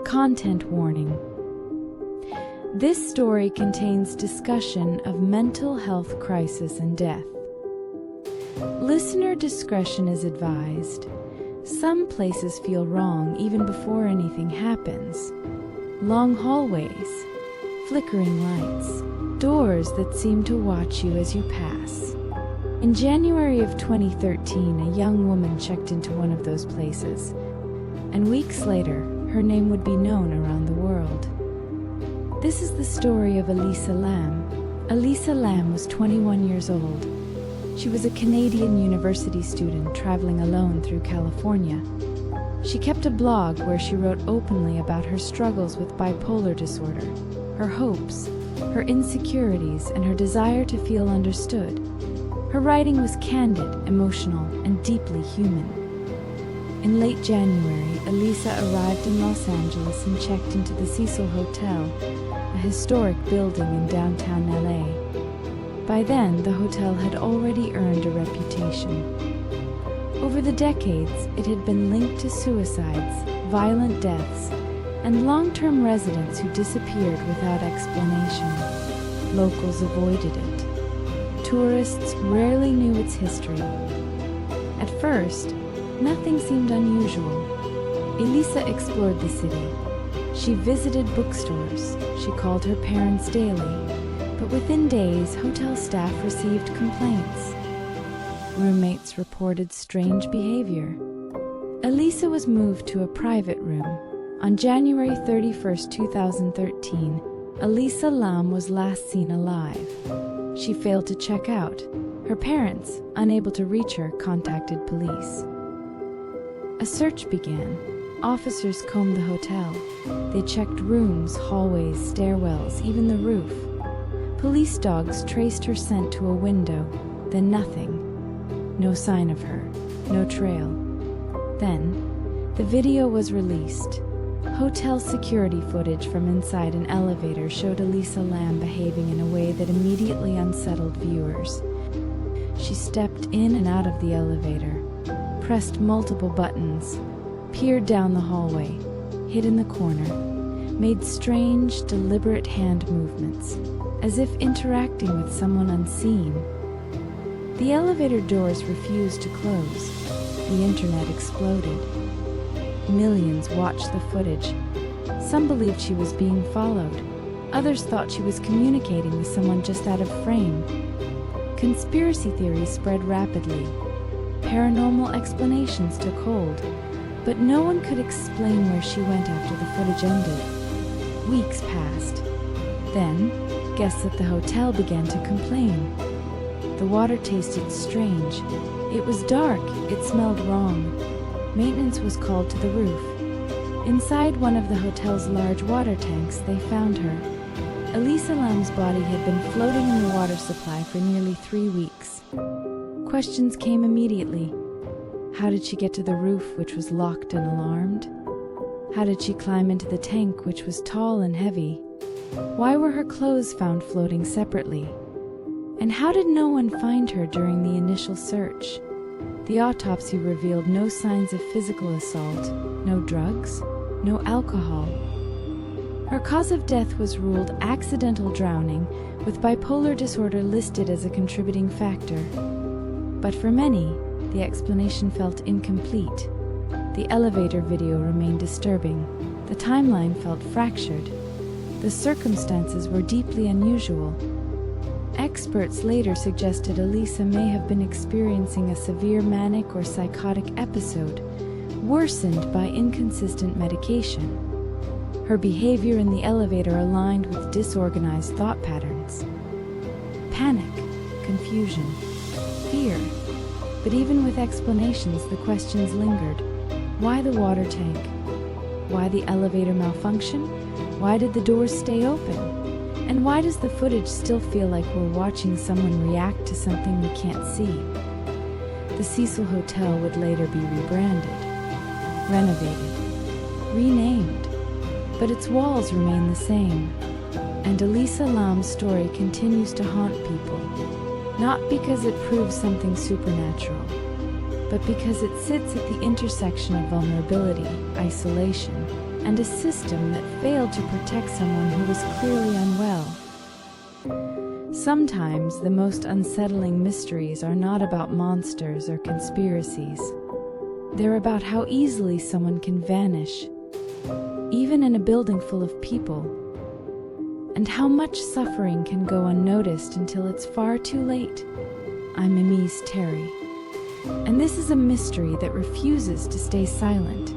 Content warning. This story contains discussion of mental health crisis and death. Listener discretion is advised. Some places feel wrong even before anything happens. Long hallways, flickering lights, doors that seem to watch you as you pass. In January of 2013, a young woman checked into one of those places, and weeks later, her name would be known around the world. This is the story of Elisa Lam. Elisa Lam was 21 years old. She was a Canadian university student traveling alone through California. She kept a blog where she wrote openly about her struggles with bipolar disorder, her hopes, her insecurities, and her desire to feel understood. Her writing was candid, emotional, and deeply human. In late January, Elisa arrived in Los Angeles and checked into the Cecil Hotel, a historic building in downtown LA. By then, the hotel had already earned a reputation. Over the decades, it had been linked to suicides, violent deaths, and long-term residents who disappeared without explanation. Locals avoided it. Tourists rarely knew its history. At first, nothing seemed unusual. Elisa explored the city. She visited bookstores. She called her parents daily. But within days, hotel staff received complaints. Roommates reported strange behavior. Elisa was moved to a private room. On January 31, 2013, Elisa Lam was last seen alive. She failed to check out. Her parents, unable to reach her, contacted police. A search began. Officers combed the hotel. They checked rooms, hallways, stairwells, even the roof. Police dogs traced her scent to a window, then nothing. No sign of her, no trail. Then, the video was released. Hotel security footage from inside an elevator showed Elisa Lam behaving in a way that immediately unsettled viewers. She stepped in and out of the elevator, pressed multiple buttons, peered down the hallway, hid in the corner, made strange, deliberate hand movements, as if interacting with someone unseen. The elevator doors refused to close. The internet exploded. Millions watched the footage. Some believed she was being followed. Others thought she was communicating with someone just out of frame. Conspiracy theories spread rapidly. Paranormal explanations took hold, but no one could explain where she went after the footage ended. Weeks passed. Then, guests at the hotel began to complain. The water tasted strange. It was dark. It smelled wrong. Maintenance was called to the roof. Inside one of the hotel's large water tanks, they found her. Elisa Lam's body had been floating in the water supply for nearly 3 weeks. Questions came immediately. How did she get to the roof, which was locked and alarmed? How did she climb into the tank, which was tall and heavy? Why were her clothes found floating separately? And how did no one find her during the initial search? The autopsy revealed no signs of physical assault, no drugs, no alcohol. Her cause of death was ruled accidental drowning, with bipolar disorder listed as a contributing factor. But for many, the explanation felt incomplete. The elevator video remained disturbing. The timeline felt fractured. The circumstances were deeply unusual. Experts later suggested Elisa may have been experiencing a severe manic or psychotic episode, worsened by inconsistent medication. Her behavior in the elevator aligned with disorganized thought patterns. Panic, confusion, fear. But even with explanations, the questions lingered. Why the water tank? Why the elevator malfunction? Why did the doors stay open? And why does the footage still feel like we're watching someone react to something we can't see? The Cecil Hotel would later be rebranded, renovated, renamed, but its walls remain the same. And Elisa Lam's story continues to haunt people, not because it proves something supernatural, but because it sits at the intersection of vulnerability, isolation, and a system that failed to protect someone who was clearly unwell. Sometimes the most unsettling mysteries are not about monsters or conspiracies. They're about how easily someone can vanish, even in a building full of people, and how much suffering can go unnoticed until it's far too late. I'm Emise Terry, and this is a mystery that refuses to stay silent.